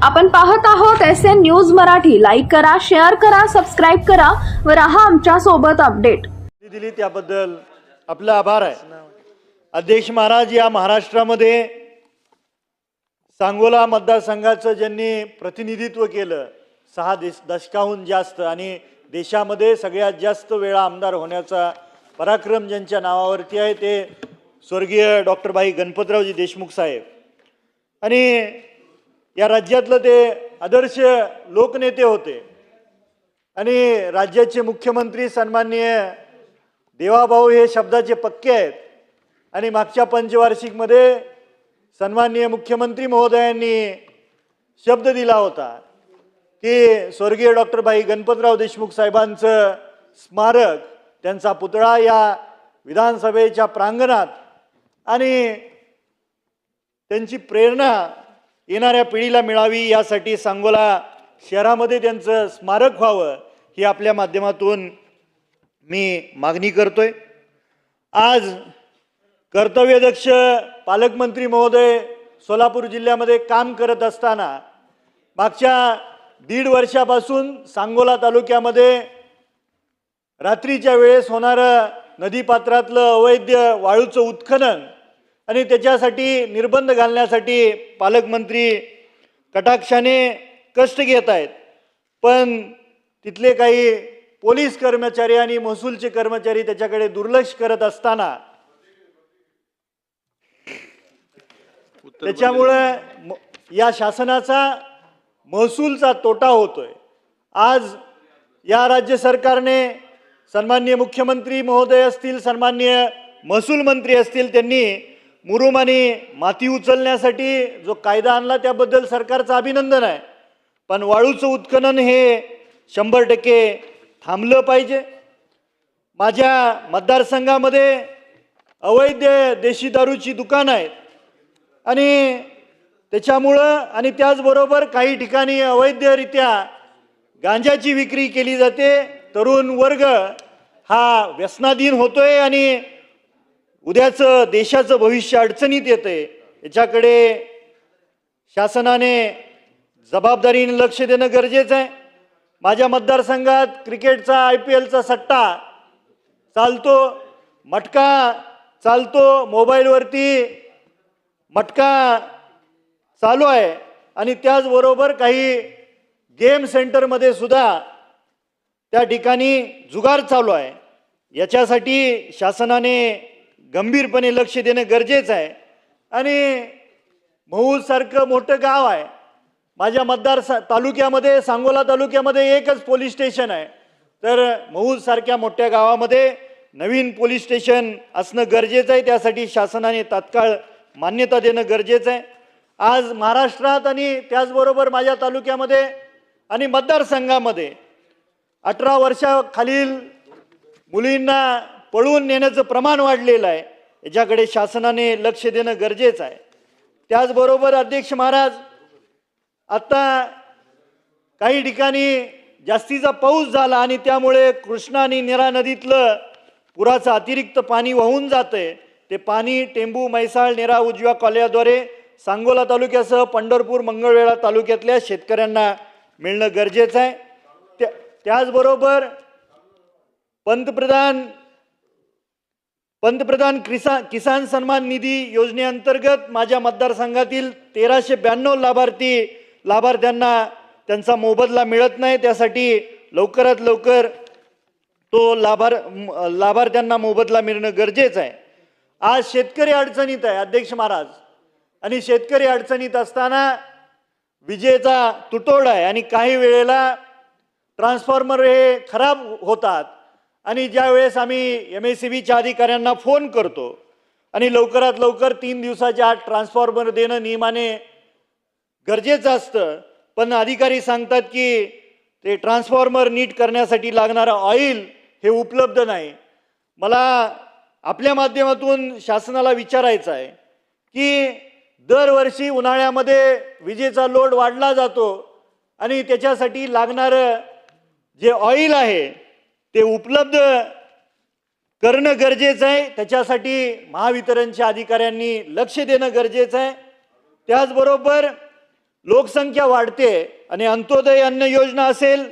आपण पाहत आहोत SN न्यूज मराठी. लाईक करा, शेअर करा, सबस्क्राइब करा व रहा आमच्या सोबत अपडेट. दिली त्याबद्दल आपला आभार आहे. अध्यक्ष महाराज, या महाराष्ट्रामध्ये सांगोला मतदारसंघाचं ज्यांनी प्रतिनिधित्व केलं 6 दशकाहून जास्त आणि देशामध्ये सगळ्यात जास्त वेळा आमदार होण्याचा पराक्रम ज्यांच्या नावावरती आहे ते स्वर्गीय डॉक्टर भाई गणपतरावजी देशमुख साहेब. आणि या राज्यातलं ते आदर्श लोकनेते होते आणि राज्याचे मुख्यमंत्री सन्माननीय देवाभाऊ हे शब्दाचे पक्के आहेत. आणि मागच्या पंचवार्षिकमध्ये सन्माननीय मुख्यमंत्री महोदयांनी शब्द दिला होता की स्वर्गीय डॉक्टर भाई गणपतराव देशमुख साहेबांचं स्मारक, त्यांचा पुतळा या विधानसभेच्या प्रांगणात आणि त्यांची प्रेरणा येणाऱ्या पिढीला मिळावी यासाठी सांगोला शहरामध्ये त्यांचं स्मारक व्हावं ही आपल्या माध्यमातून मी मागणी करतोय. आज कर्तव्यदक्ष पालकमंत्री महोदय सोलापूर जिल्ह्यामध्ये काम करत असताना मागच्या 1.5 वर्षापासून सांगोला तालुक्यामध्ये रात्रीच्या वेळेस होणारं नदीपात्रातलं अवैध वाळूचं उत्खनन आणि त्याच्यासाठी निर्बंध घालण्यासाठी पालकमंत्री कटाक्षाने कष्ट घेत आहेत. पण तिथले काही पोलीस कर्मचारी आणि महसूलचे कर्मचारी त्याच्याकडे दुर्लक्ष करत असताना त्याच्यामुळे या शासनाचा महसूलचा तोटा होतोय. आज या राज्य सरकारने सन्माननीय मुख्यमंत्री महोदय असतील, सन्माननीय महसूल मंत्री असतील, त्यांनी मुरुम आणि माती उचलण्यासाठी जो कायदा आणला त्याबद्दल सरकारचं अभिनंदन आहे. पण वाळूचं उत्खनन हे 100% थांबलं पाहिजे. माझ्या मतदारसंघामध्ये अवैध देशी दारूची दुकानं आहेत आणि त्याच्यामुळं आणि त्याचबरोबर काही ठिकाणी अवैधरित्या गांजाची विक्री केली जाते. तरुण वर्ग हा व्यसनाधीन होतोय आणि उद्याचं देशाचं भविष्य अडचणीत येते. याच्याकडे शासनाने जबाबदारीने लक्ष देणं गरजेचं आहे. माझ्या मतदारसंघात क्रिकेटचा IPLचा सट्टा चालतो, मटका चालतो, मोबाईलवरती मटका चालू आहे आणि त्याचबरोबर काही गेम सेंटरमध्ये सुद्धा त्या ठिकाणी जुगार चालू आहे. याच्यासाठी शासनाने गंभीरपणे लक्ष देणं गरजेचं आहे. आणि महूसारखं मोठं गाव आहे. माझ्या तालुक्यामध्ये, सांगोला तालुक्यामध्ये एकच पोलीस स्टेशन आहे. तर महूसारख्या मोठ्या गावामध्ये नवीन पोलीस स्टेशन असणं गरजेचं आहे. त्यासाठी शासनाने तात्काळ मान्यता देणं गरजेचं आहे. आज महाराष्ट्रात आणि त्याचबरोबर माझ्या तालुक्यामध्ये आणि मतदारसंघामध्ये 18 वर्षाखालील मुलींना पळवून नेण्याचं प्रमाण वाढलेलं आहे. याच्याकडे शासनाने लक्ष देणं गरजेचं आहे. त्याचबरोबर अध्यक्ष महाराज, आता काही ठिकाणी जास्तीचा पाऊस झाला आणि त्यामुळे कृष्णा आणि नीरा नदीतलं पुराचं अतिरिक्त पाणी वाहून जातंय. ते पाणी टेंबू, म्हैसाळ, नीरा उजव्या कॉलयाद्वारे सांगोला तालुक्यासह पंढरपूर, मंगळवेढा तालुक्यातल्या शेतकऱ्यांना मिळणं गरजेचं आहे. त्याचबरोबर पंतप्रधान किसान सन्मान निधी योजनेअंतर्गत माझ्या मतदारसंघातील 1392 लाभार्थ्यांना त्यांचा मोबदला मिळत नाही. त्यासाठी लवकरात लवकर तो लाभार्थ्यांना मोबदला मिळणं गरजेचं आहे. आज शेतकरी अडचणीत आहे अध्यक्ष महाराज. आणि शेतकरी अडचणीत असताना विजेचा तुटवडा आहे आणि काही वेळेला ट्रान्सफॉर्मर हे खराब होतात आणि ज्या वेळेस आम्ही MSEBच्या अधिकाऱ्यांना फोन करतो आणि लवकरात लवकर 3 दिवसाच्या आत ट्रान्सफॉर्मर देणं नियमाने गरजेचं असतं, पण अधिकारी सांगतात की ते ट्रान्सफॉर्मर नीट करण्यासाठी लागणारं ऑइल हे उपलब्ध नाही. मला आपल्या माध्यमातून शासनाला विचारायचं आहे की दरवर्षी उन्हाळ्यामध्ये विजेचा लोड वाढला जातो आणि त्याच्यासाठी लागणारं जे ऑइल आहे ते उपलब्ध करणं गरजेचं आहे. त्याच्यासाठी महावितरणच्या अधिकाऱ्यांनी लक्ष देणं गरजेचं आहे. त्याचबरोबर लोकसंख्या वाढते आणि अंत्योदय अन्न योजना असेल,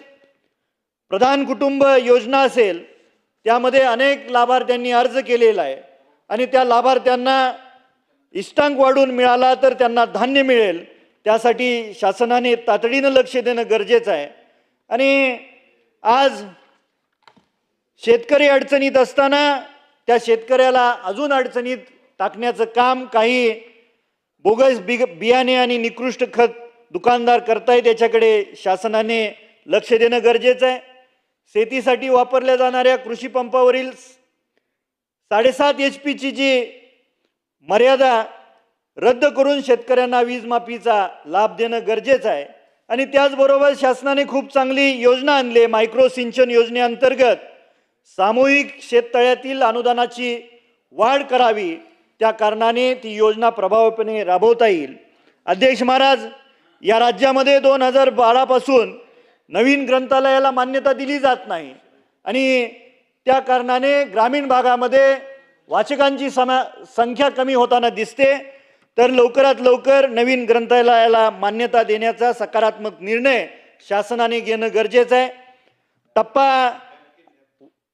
प्रधान कुटुंब योजना असेल, त्यामध्ये अनेक लाभार्थ्यांनी अर्ज केलेला आहे आणि त्या लाभार्थ्यांना इष्टांक वाढून मिळाला तर त्यांना धान्य मिळेल, त्यासाठी शासनाने तातडीनं लक्ष देणं गरजेचं आहे. आणि आज शेतकरी अडचणीत असताना त्या शेतकऱ्याला अजून अडचणीत टाकण्याचं काम काही बोगस बियाणे आणि निकृष्ट खत दुकानदार करतायत, त्याच्याकडे शासनाने लक्ष देणं गरजेचं आहे. शेतीसाठी वापरल्या जाणाऱ्या कृषी पंपावरील 7.5 HP जी मर्यादा रद्द करून शेतकऱ्यांना वीज माफीचा लाभ देणं गरजेचं आहे. आणि त्याचबरोबर शासनाने खूप चांगली योजना आणली. मायक्रो सिंचन योजनेअंतर्गत सामूहिक शेततळ्यातील अनुदानाची वाढ करावी, त्या कारणाने ती योजना प्रभावीपणे राबवता येईल. अध्यक्ष महाराज, या राज्यामध्ये 2012 पासून नवीन ग्रंथालयाला मान्यता दिली जात नाही आणि त्या कारणाने ग्रामीण भागामध्ये वाचकांची संख्या कमी होताना दिसते. तर लवकरात लवकर नवीन ग्रंथालयाला मान्यता देण्याचा सकारात्मक निर्णय शासनाने घेणं गरजेचं आहे. टप्पा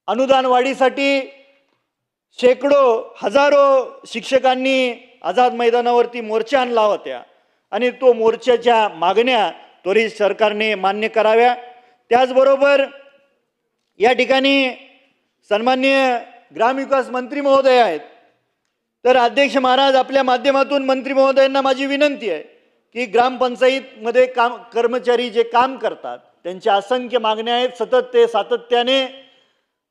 अनुदान वाढीसाठी हजारो शिक्षकांनी आझाद मैदानावरती मोर्चा आणला होता आणि तो मोर्चाच्या मागण्या त्वरित सरकारने मान्य कराव्या. त्याचबरोबर या ठिकाणी सन्माननीय ग्रामविकास मंत्री महोदय आहेत. तर अध्यक्ष महाराज, आपल्या माध्यमातून मंत्री महोदयांना माझी विनंती आहे की ग्रामपंचायतीमध्ये कर्मचारी जे काम करतात त्यांच्या असंख्य मागण्या आहेत, सतत ते सातत्याने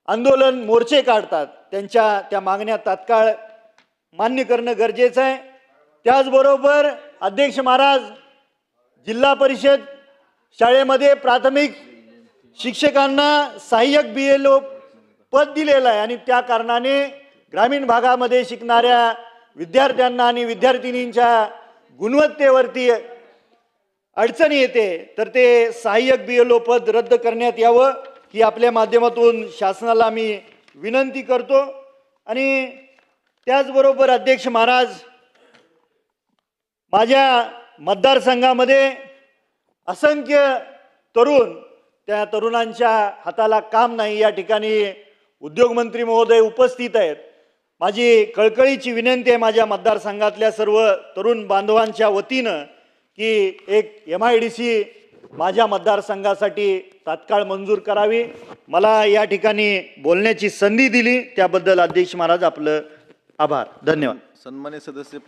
आंदोलन मोर्चे काढतात, त्यांच्या त्या मागण्या तात्काळ मान्य करणं गरजेचं आहे. त्याचबरोबर अध्यक्ष महाराज, जिल्हा परिषद शाळेमध्ये प्राथमिक शिक्षकांना सहाय्यक BLO पद दिलेलं आहे आणि त्या कारणाने ग्रामीण भागामध्ये शिकणाऱ्या विद्यार्थ्यांना आणि विद्यार्थिनींच्या गुणवत्तेवरती अडचणी येते. तर ते सहाय्यक BLO पद रद्द करण्यात यावं ही आपल्या माध्यमातून शासनाला मी विनंती करतो. आणि त्याचबरोबर अध्यक्ष महाराज, माझ्या मतदारसंघामध्ये असंख्य तरुण, त्या तरुणांच्या हाताला काम नाही. या ठिकाणी उद्योगमंत्री महोदय उपस्थित आहेत. माझी कळकळीची विनंती आहे माझ्या मतदारसंघातल्या सर्व तरुण बांधवांच्या वतीनं की एक MIDC माझ्या मतदारसंघासाठी तात्काळ मंजूर करावी. मला या ठिकाणी बोलण्याची संधी दिली त्याबद्दल अध्यक्ष महाराज आपलं आभार. धन्यवाद. सन्मान्य सदस्य